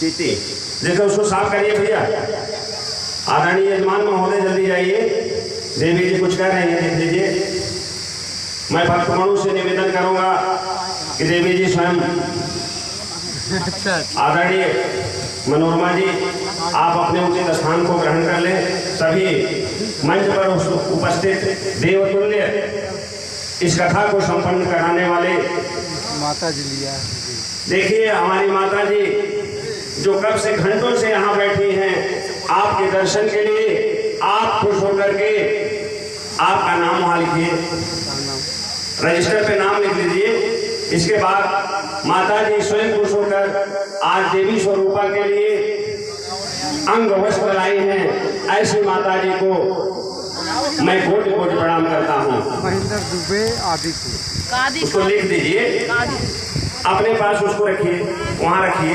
चीटी देखो उसको साफ करिए भैया। आदरणीय यजमान महोदय जल्दी जाइए, देवी जी कुछ कह रहे हैं, देख लीजिए। मैं भक्त मनु से निवेदन करूंगा कि देवी जी स्वयं आदरणीय मनोरमा जी आप अपने उचित स्थान को ग्रहण कर लें। सभी मंच पर उपस्थित देवतुल्य इस कथा को संपन्न कराने वाले माता जी लिया। देखिए हमारी माता जी जो कब से घंटों से यहाँ बैठी हैं आपके दर्शन के लिए। आप खुश होकर के आपका नाम वहाँ लिखिए, रजिस्टर पे नाम लिख लीजिए। इसके बाद माता जी स्वयं खुश होकर आज देवी स्वरूपा के लिए अंग वस्त्र लाई हैं। ऐसी माता जी को मैं कोटि कोटि प्रणाम करता हूँ। महेंद्र दुबे आदिपुर उसको लिख दीजिए, अपने पास उसको रखिए, वहाँ रखिए।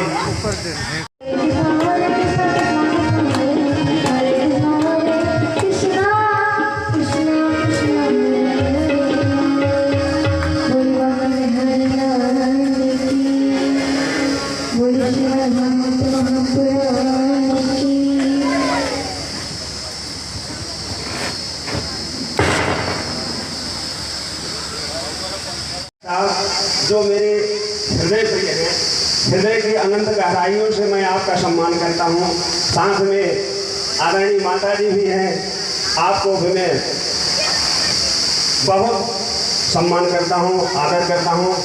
जो मेरे हृदय प्रिय है, हृदय की अनंत गहराइयों से मैं आपका सम्मान करता हूँ। साथ में आदरणीय माता जी भी हैं, आपको भी मैं बहुत सम्मान करता हूँ, आदर करता हूँ।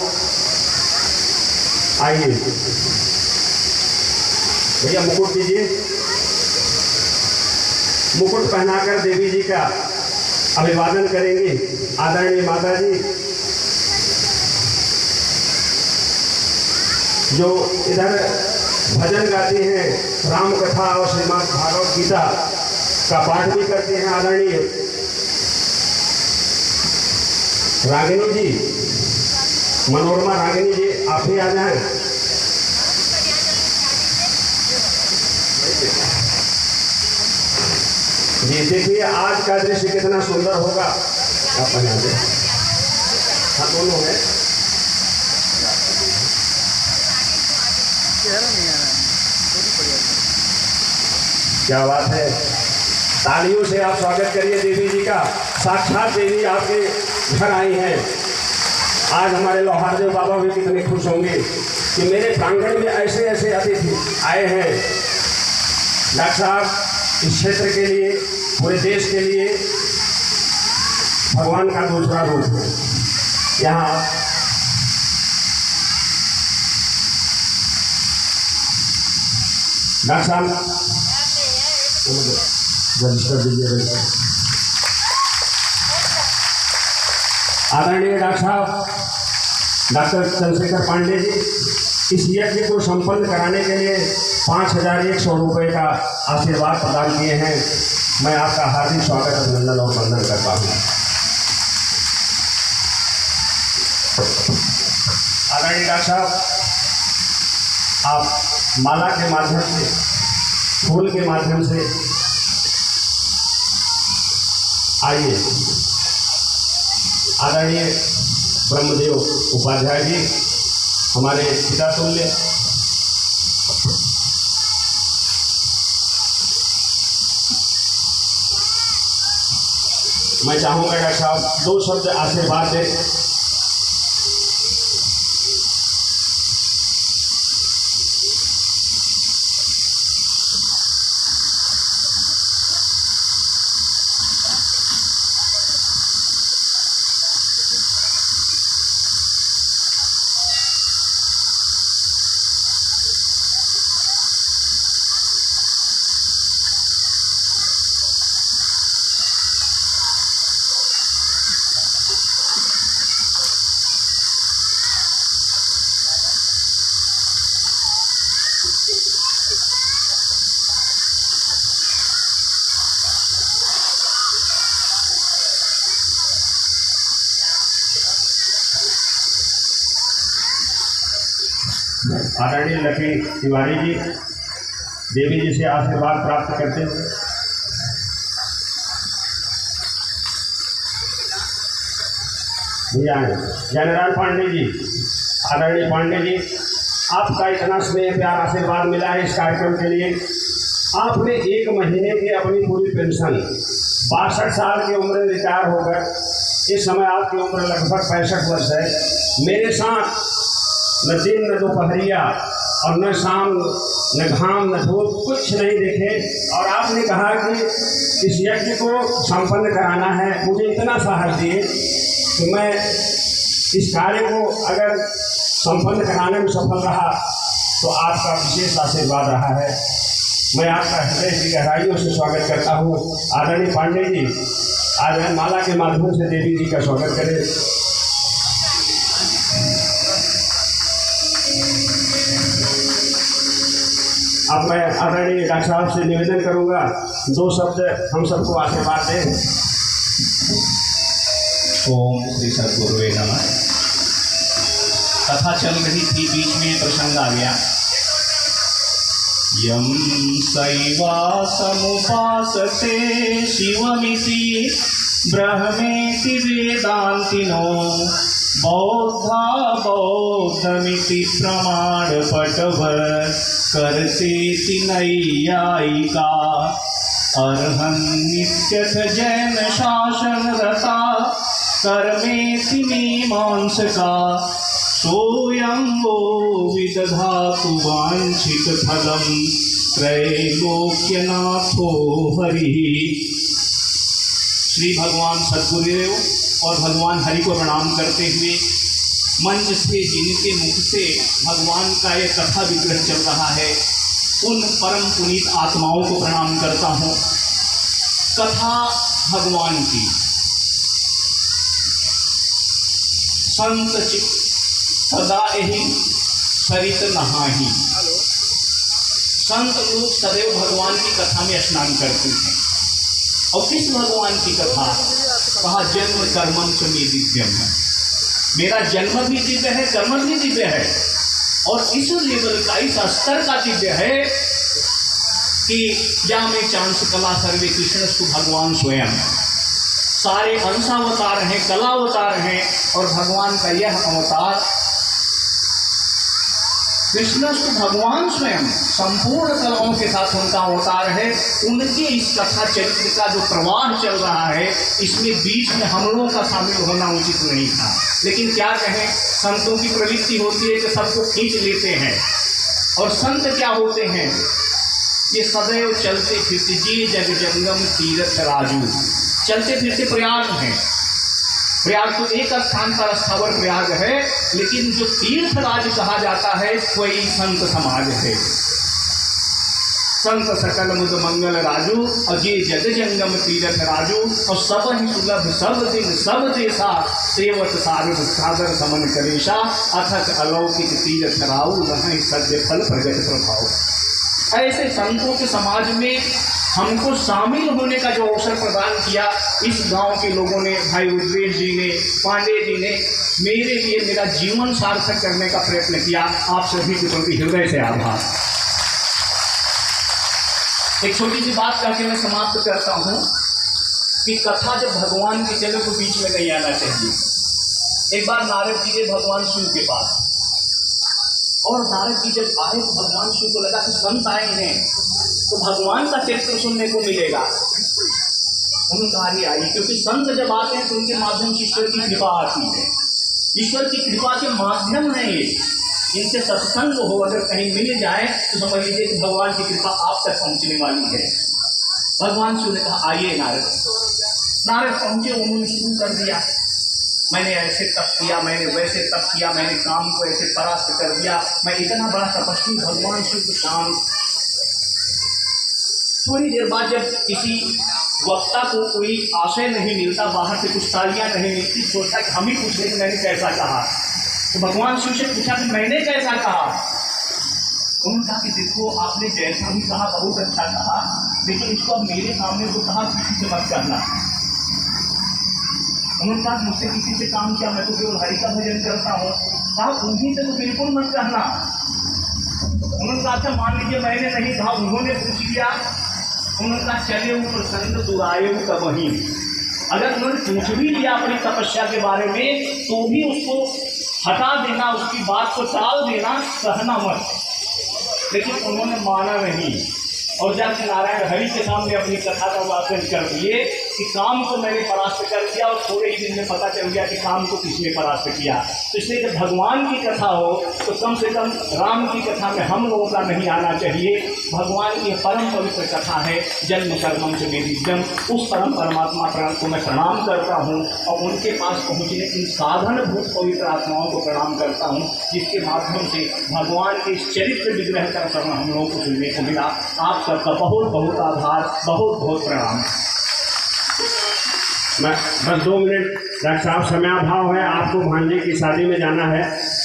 आइए भैया मुकुट दीजिए। मुकुट पहनाकर देवी जी का अभिवादन करेंगे आदरणीय माता जी। जो इधर भजन गाती हैं, राम कथा और श्रीमद् भागवत गीता का पाठ भी करती हैं आदरणीय रागिनी जी, मनोरमा रागिनी जी, आप भी आ जाएं। जी देखिए आज का दृश्य कितना सुंदर होगा। आप बना दें, हाँ दोनों है। क्या बात है, तालियों से आप स्वागत करिए देवी जी का। साक्षात देवी आपके घर आई हैं। आज हमारे लोहारदेव बाबा भी कितने खुश होंगे कि मेरे प्रांगण में ऐसे ऐसे अतिथि आए हैं। डॉक्टर साहब इस क्षेत्र के लिए, पूरे देश के लिए भगवान का दूसरा रूप है। यहाँ डॉक्टर साहब रजिस्टर दीजिए। आदरणीय डॉक्टर साहब डॉक्टर चंद्रशेखर पांडे जी इस यज्ञ को संपन्न कराने के लिए 5100 रुपये का आशीर्वाद प्रदान किए हैं। मैं आपका हार्दिक स्वागत, अभिनंदन और वंदन करता हूँ। आदरणीय डॉक्टर साहब आप माला के माध्यम से, फूल के माध्यम से आइए। आदरणीय ब्रह्मदेव उपाध्याय जी हमारे पिता तुल्य, मैं चाहूंगा डॉक्टर साहब 2 शब्द आशीर्वाद दें। आदरणीय लक्ष्मी तिवारी जी देवी जी से आशीर्वाद प्राप्त करते हैं। भैया जनरल पांडे जी, आदरणीय पांडे जी आपका इतना स्नेह प्यार आशीर्वाद मिला है इस कार्यक्रम के लिए। आपने 1 महीने की अपनी पूरी पेंशन 62 साल की उम्र में रिटायर होकर, इस समय आपकी उम्र लगभग 65 वर्ष है, मेरे साथ न दिन न दोपहरिया और न शाम न घाम न धूप कुछ नहीं देखे, और आपने कहा कि इस यज्ञ को संपन्न कराना है। मुझे इतना साहस दिए कि मैं इस कार्य को अगर संपन्न कराने में सफल रहा तो आपका विशेष आशीर्वाद रहा है। मैं आपका हृदय की गहराइयों से स्वागत करता हूँ। आदरणीय पांडे जी आज माला के माध्यम से देवी जी का स्वागत करें। अब मैं आदरणीय डॉक्टर साहब से निवेदन करूंगा 2 शब्द हम सबको आशीर्वाद दें। ओम श्री सद्गुरुवे नमः। कथा चल रही थी, बीच में प्रसंग आ गया। यम शैवासमुपासते शिवमिति ब्रह्मेति वेदान्तिनो बौद्धा बौद्धमिति प्रमाणपटवत् करतेति नैयायिका अर्हन्नित्यथ जैन शासनरता कर्मेति मीमांसका सोऽयं वो विदधातु वाञ्छितफलं त्रैलोक्यनाथो हरिः। श्री भगवान सद्गुरुदेव और भगवान हरि को प्रणाम करते हुए मंच से जिनके मुख से भगवान का ये कथा विग्रह चल रहा है उन परम पुनीत आत्माओं को प्रणाम करता हूँ। कथा भगवान की संत सदा यही सरित नहाही। संत लोग सदैव भगवान की कथा में स्नान करते हैं। और किस भगवान की कथा? कहा जन्म कर्मम च मे दिव्यम है। मेरा जन्म भी दिव्य है, कर्म भी दिव्य है, और इस लेवल का, इस स्तर का दिव्य है कि या में चांस कला सर्वे कृष्णस्तु भगवान स्वयं। सारे अंशावतार हैं, कला अवतार हैं, और भगवान का यह अवतार कृष्णस्तु भगवान स्वयं संपूर्ण कलाओं के साथ उनका अवतार है। उनके इस कथा चरित्र का जो प्रवाह चल रहा है, इसमें बीच में हम लोगों का शामिल होना उचित नहीं था। लेकिन क्या कहें, संतों की प्रवृत्ति होती है कि सबको खींच लेते हैं। और संत क्या होते हैं? ये सदैव चलते फिरते जी जग जंगम तीर्थ राजू, चलते फिरते प्रयाग हैं। प्रयाग तो एक स्थान पर स्थावर प्रयाग है, लेकिन जो तीर्थ राज कहा जाता है वही संत समाज है। संत सकल मुद मंगल राजू और ये जग जंगम तीर्थ राजू, और सब ही सुलभ सब दिन सब देशा सेवत सागर सागर समन करेशा अथक अलौकिक तीर्थ राऊ नहीं सद्य फल प्रगट प्रभाव। ऐसे संतों के समाज में हमको शामिल होने का जो अवसर प्रदान किया इस गांव के लोगों ने, भाई रुद्रेश जी ने, पांडे जी ने, मेरे लिए मेरा जीवन सार्थक करने का प्रयत्न किया। आप सभी के प्रति हृदय से आभार। एक छोटी सी बात करके मैं समाप्त करता हूँ कि कथा जब भगवान की चले तो बीच में नहीं आना चाहिए। एक बार नारद जी गए भगवान शिव के पास, और नारद जी जब आए तो भगवान शिव को लगा कि संत आए हैं तो भगवान का चरित्र सुनने को मिलेगा। उन्होंने कहा आई, क्योंकि संत जब आते हैं तो उनके माध्यम से ईश्वर की कृपा आती है। ईश्वर की कृपा के माध्यम है ये। इनसे सत्संग हो अगर कहीं मिल जाए तो समझ लीजिए कि भगवान की कृपा आप तक पहुंचने वाली है। भगवान शिव ने कहा आइए नारद। नारद पहुंचे, उन्होंने शुरू कर दिया, मैंने ऐसे तप किया, मैंने वैसे तप किया, मैंने काम को ऐसे परास्त कर दिया, मैं इतना बड़ा तपस्वी। भगवान शिव को शांत। थोड़ी देर बाद जब किसी वक्ता को कोई आशय नहीं मिलता, बाहर से कुछ तालियां नहीं मिलती, सोचता कि हम ही पूछ लें कि मैंने कैसा कहा। तो भगवान शिव से पूछा कि मैंने कैसा कहा। उन्होंने कहा कि देखो आपने जैसा भी कहा बहुत अच्छा कहा, लेकिन इसको अब मेरे सामने तो कहा किसी से मत करना। उन्होंने कहा मुझसे किसी से काम किया, मैं तो केवल हरि का भजन करता हूँ। कहा उन्हीं से तो बिल्कुल मत कहना। उन्होंने कहा अच्छा मान लीजिए मैंने नहीं कहा, उन्होंने पूछ लिया। उन्होंने कहा चले वो प्रसन्न दुराए तब वहीं। अगर उन्होंने पूछ भी लिया अपनी तपस्या के बारे में तो भी उसको हटा देना, उसकी बात को टाल देना, सहना मत। लेकिन उन्होंने माना नहीं और जाके नारायण हरि के सामने अपनी कथा का वाचन कर दिए कि काम को मैंने परास्त कर दिया, और थोड़े ही दिन में पता चल गया कि काम को किसने परास्त किया। तो इसलिए जब भगवान की कथा हो तो कम से कम राम की कथा में हम लोगों का नहीं आना चाहिए। भगवान की परम पवित्र कथा है, जन्म कर्मम च मेदिव्यम। उस परम परमात्मा प्राण को मैं प्रणाम करता हूँ और उनके पास पहुँचने की साधनभूत पवित्र आत्माओं को प्रणाम करता हूँ, जिसके माध्यम से भगवान के इस चरित्र विग्रह का करना हम लोगों को सुनने को मिला। आप सबका बहुत बहुत आभार, बहुत बहुत प्रणाम। मैं बस 2 मिनट डॉक्टर साहब, समयाभाव है, आपको भांजे की शादी में जाना है।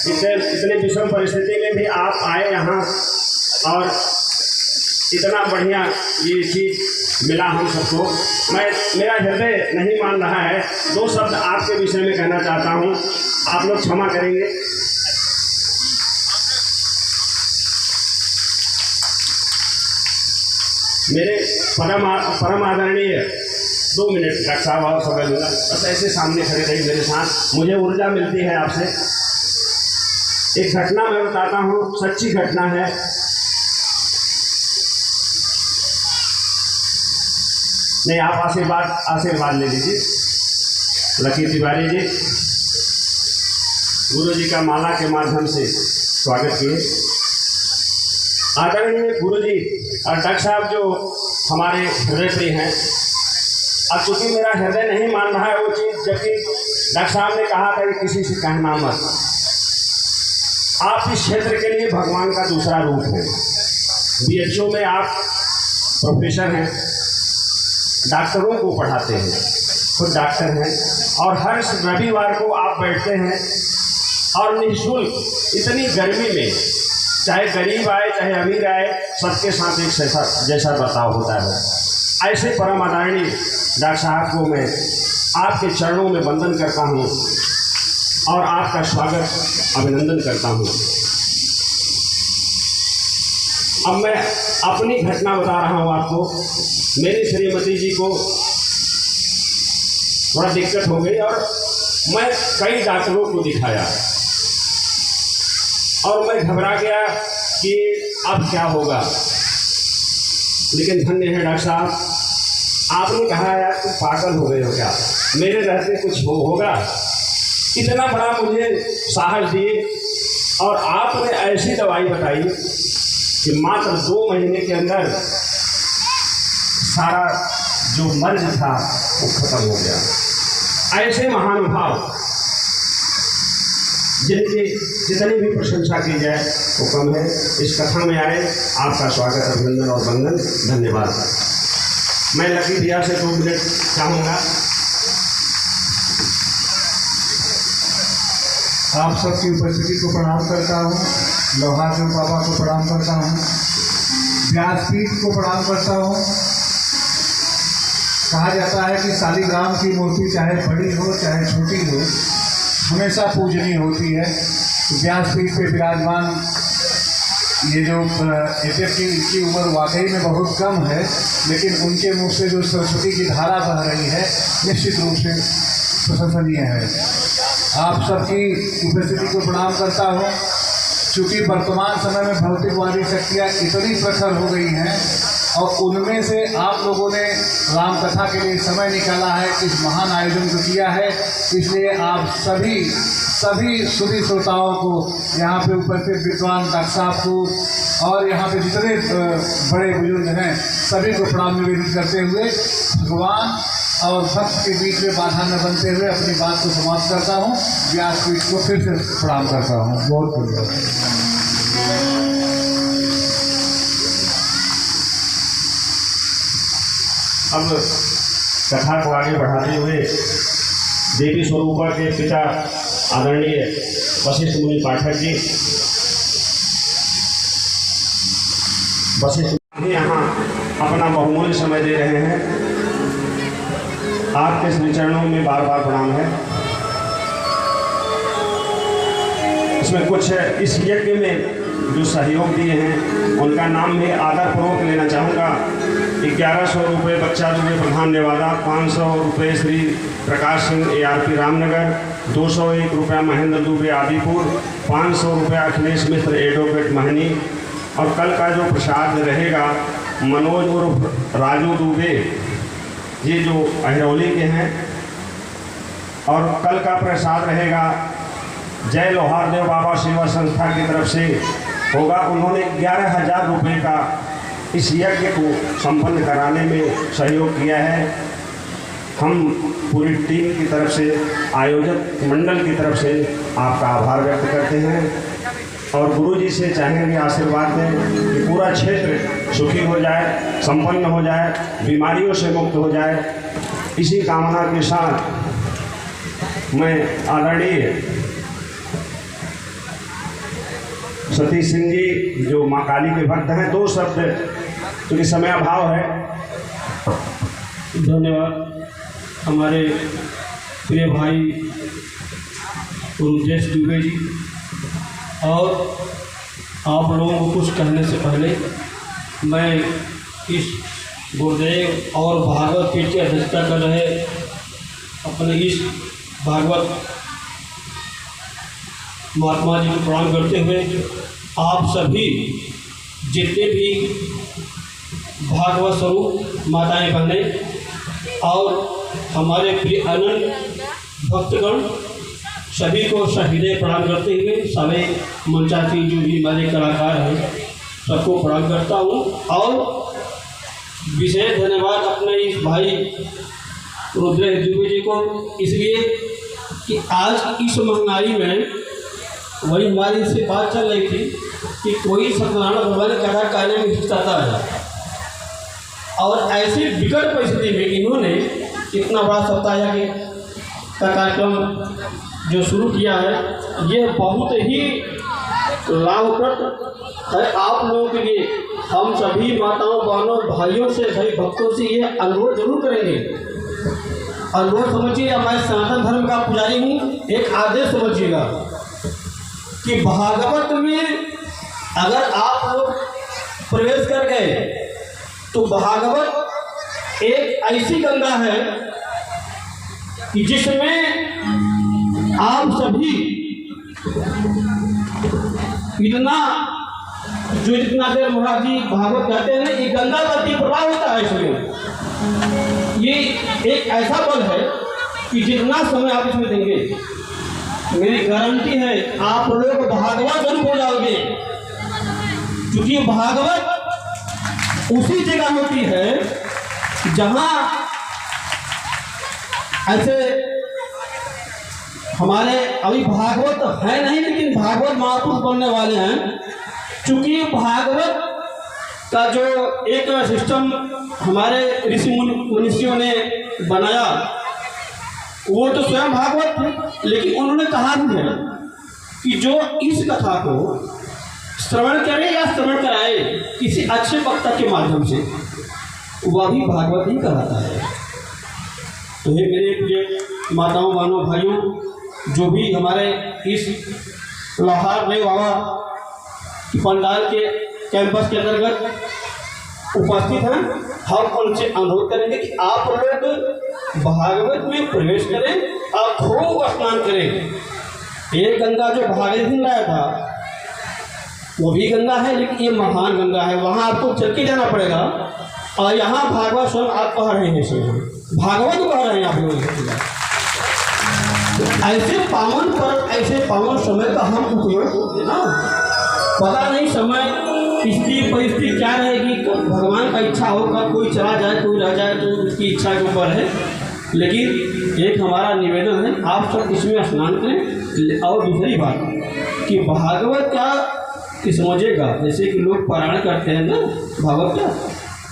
इतने विषम परिस्थिति में भी आप आए यहाँ और इतना बढ़िया ये चीज़ मिला हम सबको। मेरा हृदय नहीं मान रहा है। 2 शब्द आपके विषय में कहना चाहता हूँ, आप लोग क्षमा करेंगे। मेरे परम आदरणीय 2 मिनट डॉक्टर साहब और समय दूंगा, बस ऐसे सामने खड़े रहिए मेरे साथ, मुझे ऊर्जा मिलती है आपसे। एक घटना मैं बताता हूँ, सच्ची घटना है। नहीं, आप आशीर्वाद ले लीजिए। लकी तिवारी जी, गुरु जी का माला के माध्यम से स्वागत किए। आदरणीय गुरु जी और डॉक्टर साहब जो हमारे हृदय प्रिय हैं, अब चूँकि मेरा हृदय नहीं मान रहा है वो चीज़, जबकि डॉक्टर साहब ने कहा था कि किसी से कहना मत। आप इस क्षेत्र के लिए भगवान का दूसरा रूप है। BHO में आप प्रोफेसर हैं, डॉक्टरों को पढ़ाते हैं, खुद डॉक्टर हैं, और हर रविवार को आप बैठते हैं और निःशुल्क इतनी गर्मी में, चाहे गरीब आए चाहे अमीर आए, सबके साथ एक जैसा बर्ताव होता है। ऐसे परम आदरणीय डॉक्टर साहब को मैं आपके चरणों में वंदन करता हूँ और आपका स्वागत अभिनंदन करता हूँ। अब मैं अपनी घटना बता रहा हूँ आपको। मेरी श्रीमती जी को थोड़ा दिक्कत हो गई और मैं कई डॉक्टरों को दिखाया और मैं घबरा गया कि अब क्या होगा। लेकिन धन्य है डॉक्टर साहब, आपने कहा यार तुम पागल हो गए हो क्या, मेरे रहते कुछ होगा। इतना बड़ा मुझे साहस दिए और आपने ऐसी दवाई बताई कि मात्र 2 महीने के अंदर सारा जो मर्ज था वो खत्म हो गया। ऐसे महानुभाव जिनकी जितनी भी प्रशंसा की जाए वो कम है। इस कथा में आए, आपका स्वागत, अभिनंदन और वंदन। धन्यवाद। मैं लकी भैया से 2 मिनट चाहूँगा। आप सबकी उपस्थिति को प्रणाम करता हूँ, लोहादेव बाबा को प्रणाम करता हूँ, व्यासपीठ को प्रणाम करता हूँ। कहा जाता है कि शालिग्राम की मूर्ति चाहे बड़ी हो चाहे छोटी हो, हमेशा पूजनीय होती है। व्यासपीठ पे विराजमान ये जो इनकी उम्र वाकई में बहुत कम है, लेकिन उनके मुख से जो सरस्वती की धारा बह रही है निश्चित रूप से प्रशंसनीय है। आप सबकी उपस्थिति को प्रणाम करता हूँ। चूँकि वर्तमान समय में भौतिकवादी शक्तियाँ इतनी प्रखर हो गई हैं और उनमें से आप लोगों ने राम कथा के लिए समय निकाला है, इस महान आयोजन को किया है, इसलिए आप सभी सुधी श्रोताओं को, यहाँ पे उपस्थित विद्वान डॉक्टर साहब को और यहाँ पे जितने बड़े बुजुर्ग हैं सभी को प्रणाम निवेदित करते हुए भगवान और भक्त के बीच में बाधा न बनते हुए अपनी बात को समाप्त करता हूँ। व्यासपीठ को फिर से प्रणाम करता हूँ। बहुत धन्यवाद। अब कथा को आगे बढ़ाते हुए देवी स्वरूपा के पिता आदरणीय वशिष्ठ मुनि पाठक जी, वशिष्ठ भी यहाँ अपना बहुमूल्य समय दे रहे हैं। आपके श्री चरणों में बार बार प्रणाम है। इसमें कुछ इस यज्ञ में जो सहयोग दिए हैं उनका नाम भी आदरपूर्वक लेना चाहूँगा। 1100 रुपये बच्चा दुबे प्रधान नेवादा, 500 रुपये श्री प्रकाश सिंह ARP रामनगर, 201 रुपया महेंद्र दुबे आदिपुर, 500 रुपया अखिलेश मिश्र एडवोकेट महनी। और कल का जो प्रसाद रहेगा मनोज उर्फ राजू दुबे, ये जो अहिरौली के हैं। और कल का प्रसाद रहेगा जय लोहारदेव बाबा सेवा संस्था की तरफ से होगा। उन्होंने 11,000 रुपये का इस यज्ञ को संपन्न कराने में सहयोग किया है। हम पूरी टीम की तरफ से, आयोजक मंडल की तरफ से आपका आभार व्यक्त करते हैं और गुरु जी से चाहेंगे आशीर्वाद दें कि पूरा क्षेत्र सुखी हो जाए, संपन्न हो जाए, बीमारियों से मुक्त हो जाए। इसी कामना के साथ मैं आदरणीय सतीश सिंह जी जो माँ काली के भक्त हैं, 2 शब्द क्योंकि समय अभाव है। धन्यवाद। हमारे प्रिय भाई गुरुदेश दुबे जी, और आप लोगों को कुछ कहने से पहले मैं इस गुरुदेव और भागवत पीठ की अध्यक्षता कर रहे अपने इस भागवत महात्मा जी को प्रणाम करते हुए आप सभी जितने भी भागवत स्वरूप माताएं बहनें और हमारे प्रिय अनंत भक्तगण सभी को सहिदे प्रणाम करते हुए सभी मंचासी जो भी हमारे कलाकार हैं सबको प्रणाम करता हूँ। और विशेष धन्यवाद अपने इस भाई रुद्रेश दुबे जी को, इसलिए कि आज इस महंगाई में वही हमारी इससे बात चल रही थी कि कोई सत्यनारायण भगवान कथा कहने में हिचकिचाता है, और ऐसी विकट परिस्थिति में इन्होंने इतना बड़ा सप्ताह का कार्यक्रम जो शुरू किया है, ये बहुत ही लाभप्रद है आप लोगों के लिए। हम सभी माताओं बहनों भाइयों से, सभी भक्तों से ये अनुरोध जरूर करेंगे। अनुरोध समझिए, मैं सनातन धर्म का पुजारी हूँ, एक आदेश समझिएगा कि भागवत में अगर आप लोग प्रवेश कर गए तो भागवत एक ऐसी गंगा है कि जिसमें आप सभी जितना देर महाराज जी भागवत कहते हैं ना, ये गंगा गति प्रवाह होता है। इसमें ये एक ऐसा बल है कि जितना समय आप इसमें देंगे, मेरी गारंटी है आप लोग भागवत जरूर हो जाओगे। क्योंकि भागवत उसी जगह होती है जहाँ ऐसे हमारे अभी भागवत है नहीं, लेकिन भागवत महापुरुष बनने वाले हैं। क्योंकि भागवत का जो एक सिस्टम हमारे ऋषि मुनियों ने बनाया वो तो स्वयं भागवत थे, लेकिन उन्होंने कहा भी है कि जो इस कथा को श्रवण करे या श्रवण कराए किसी अच्छे वक्ता के माध्यम से, वह भी भागवत ही कहलाता है। तो हे मेरे प्रिय माताओं बहनों भाइयों, जो भी हमारे इस लोहारदेव बाबा की पंडाल के कैंपस के अंतर्गत उपस्थित हैं, हम उनसे अनुरोध करेंगे कि आप लोग भागवत में प्रवेश करें और खूब स्नान करें। ये गंगा जो भागवत में लाया था वो भी गंगा है, लेकिन ये महान गंगा है, वहाँ आपको चल के जाना पड़ेगा। और यहाँ भागवत स्वयं आप कह रहे हैं, भागवत कह रहे हैं आप लोग। ऐसे पावन पर ऐसे पावन समय का हम उपयोग देना, पता नहीं समय इसकी परिस्थिति क्या रहेगी, भगवान का इच्छा होगा, कोई चला जाए कोई रह जाए तो उसकी इच्छा के ऊपर है। लेकिन एक हमारा निवेदन है, आप सब इसमें स्नान करें। और दूसरी बात कि भागवत का समझेगा, जैसे कि लोग पारायण करते हैं ना भागवत का,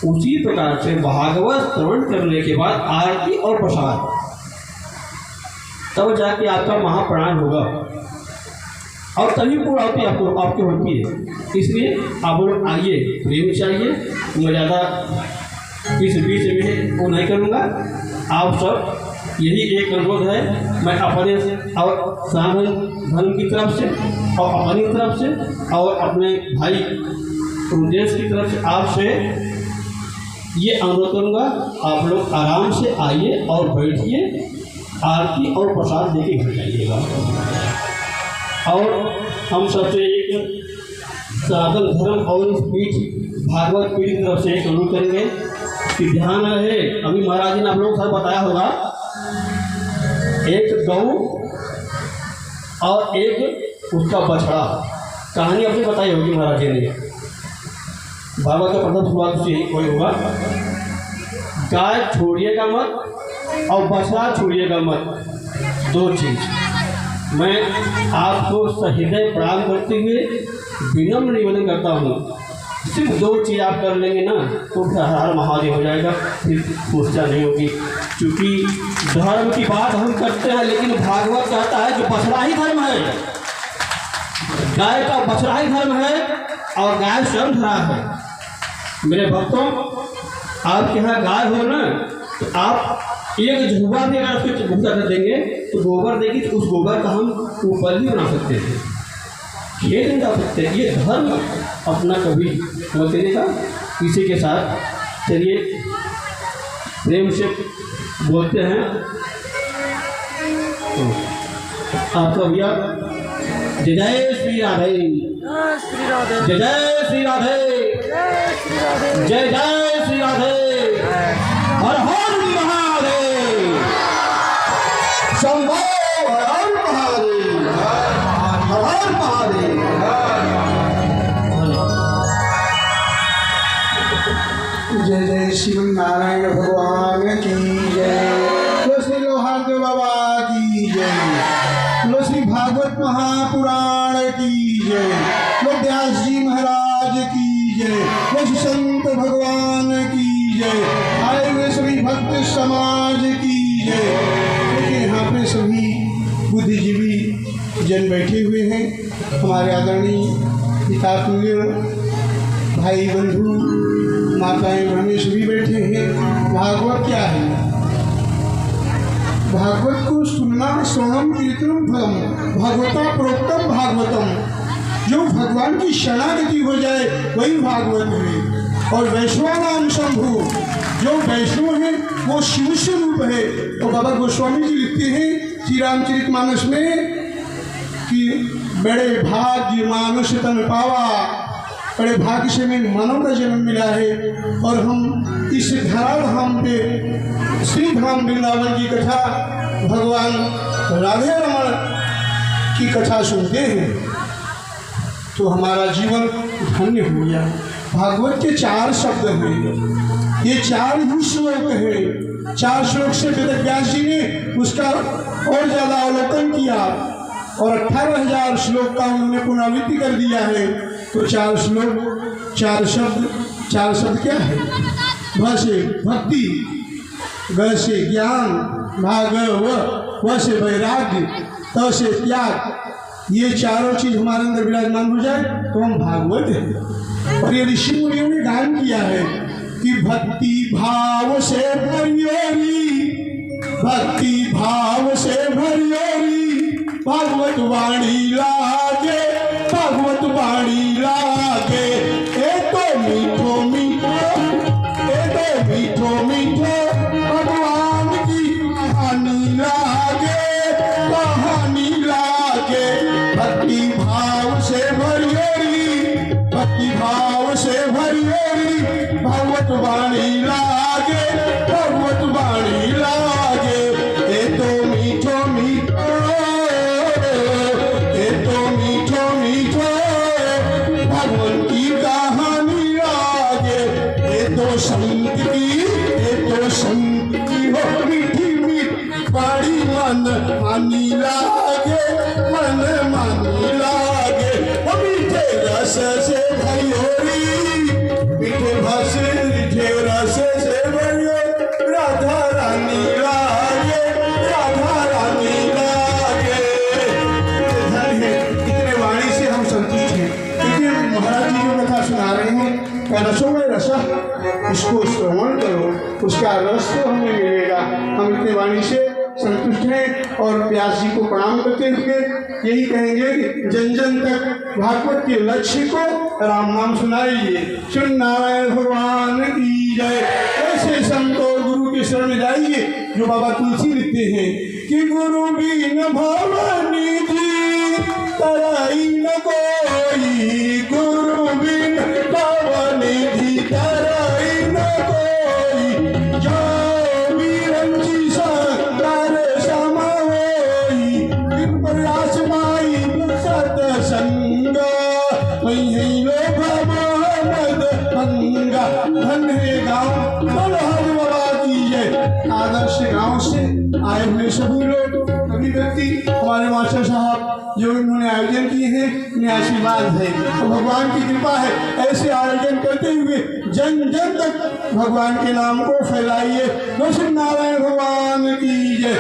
उसी प्रकार से भागवत श्रवण करने के बाद आरती और प्रसाद, तब जाके आपका महाप्राण होगा और तभी पूर्ण आरती आपकी होती है। इसलिए आप लोग आइए, प्रेम चाहिए, मैं ज़्यादा इस बीच में वो नहीं करूँगा। आप सब यही एक अनुरोध है। मैं अपने और सनातन धर्म की तरफ से और अपनी तरफ से और अपने भाई देश की तरफ से आपसे ये अनुरोध करूँगा, आप लोग आराम से आइए और बैठिए, आरती और प्रसाद देके घर जाइएगा। और हम सबसे एक सनातन धर्म और इस पीठ भागवत पीठ की तरफ से एक अनुरोध करेंगे कि ध्यान रहे, अभी महाराज जी ने आप लोगों को बताया होगा, एक गौ और एक उसका बछड़ा, कहानी आपने बताई होगी महाराज जी ने। भागवत का प्रथम शुरुआत से ही कोई होगा, गाय छोड़िएगा मत और बछड़ा छोड़िएगा मत, दो चीज़। मैं आपको सहृदय प्रणाम करते हुए विनम्र निवेदन करता हूँ, सिर्फ दो चीज़ आप कर लेंगे ना तो हर हर महादेव हो जाएगा, फिर पूछता नहीं होगी। क्योंकि धर्म की बात हम करते हैं, लेकिन भागवत कहता है कि बछड़ा ही धर्म है, गाय का बछड़ा ही धर्म है और गाय स्वयं धरा है। मेरे भक्तों, आपके यहाँ गाय हो ना तो आप एक झुग्गा भी अगर उसको भूसा कर देंगे तो गोबर देगी, तो उस गोबर का हम ऊपर भी बना सकते हैं, खेत नहीं जा सकते। ये धर्म अपना कभी मत देने का। इसी के साथ चलिए प्रेम से बोलते हैं तो आपका भैया जय जय श्री राधे, जय जय श्री राधे, जय जय श्री राधे, हर हर महादेव, शंभो हर हर महादेव, हर हर महादेव। जय जय शिव नारायण भगवान की जय, तो श्री लोहारदेव बाबा की जय, लो श्री भागवत महापुराण की जय, लो व्यास जी महाराज की जय, लो श्री संत भगवान की जय, आए हुए सभी भक्त समाज की जय। देखिए यहाँ पे सभी बुद्धिजीवी जन बैठे हुए हैं, हमारे आदरणीय पिता तुल्य भाई बंधु माताएं बहनें सभी बैठे हैं। भागवत क्या है? भागवत को सुनना श्रवणम कीर्तनम फलम, भागवता प्रोक्तम भागवतम। जो भगवान की शरणागति हो जाए वही भागवत है। और वैष्णव नाम शंभु, जो वैष्णव है वो शिव स्वरूप है। तो बाबा गोस्वामी जी लिखते हैं श्री रामचरितमानस में कि बड़े भाग्य मानुष तन पावा, बड़े भाग्य से में मानव का जन्म मिला है और हम इस धराधाम पे श्री धाम वृंदावन की कथा, भगवान राधे रमण की कथा सुनते हैं तो हमारा जीवन धन्य हो गया। भागवत के 4 शब्द हैं, ये 4 ही श्लोक है। 4 श्लोक से वेद व्यास जी ने उसका और ज़्यादा अवलोकन किया और 18,000 श्लोक का उन्होंने पुनरावृत्ति कर दिया है। तो 4 श्लोक, 4 शब्द, 4 शब्द क्या है? भ से भक्ति, ग से ज्ञान, भागव, व से वैराग्य, त से त्याग। ये चारों चीज हमारे अंदर विराजमान हो जाए तो हम भागवत हैं। और ये ऋषि मुनियों ने गान किया है कि भक्ति भाव से भरियोरी, भक्ति भाव से भरियोरी, भागवत वाणी लागे, भागवत वाणी लागे। ए तो मीठो मीठो, ए तो मीठो मीठो भगवान की कहानी लागे, कहानी लागे। भक्ति भाव से भरियोरी, भक्ति भाव से भरियोरी, भगवत वाणी लागे, भगवत वाणी लागे। ए तो मीठो मीठो, ए तो मीठो मीठो भगवान की कहानी लागे। ए तो संत की, ए तो संत की हो मीठी मीठी बड़ी मन मानी लागे, मन मानी लागे। वो मीठे रस से भरियोरी, मीठे भाष मीठे रस से भरियो, राधा रानी लागे, राधा रानी लागे। धन है, इतने वाणी से हम संतुष्ट हैं। देखिए महाराज जी जो कथा सुना रहे हैं, रसो में रसा, इसको श्रवण करो, उसका रस तो हमें मिलेगा। हम इतने वाणी से संतुष्ट हैं और व्यास जी को प्रणाम करते हुए यही कहेंगे कि जन जन तक भागवत के लक्ष्य को राम नाम सुनाइए। सुन नारायण भगवान की जय। ऐसे संत और गुरु के शरण में जाइए जो बाबा तुलसी लिखते हैं कि गुरु बिन भवनिधि तराई न कोई, गुरु बिन भवनिधि तराई न कोई, जो बिरंची संकर सम होई, बिन प्रयास माई सतसंग, वही लो भवनद भंगा। धन है गाँव बलहर बाबा की जय। आदर्श गांव से आए हुए सभी लोग, सभी व्यक्ति, हमारे मास्टर साहब जो इन्होंने आयोजन किए हैं, इन्हें आशीर्वाद है। तो भगवान की कृपा है, ऐसे आयोजन करते हुए जन जन तक भगवान के नाम को फैलाइए। नारायण भगवान की जय।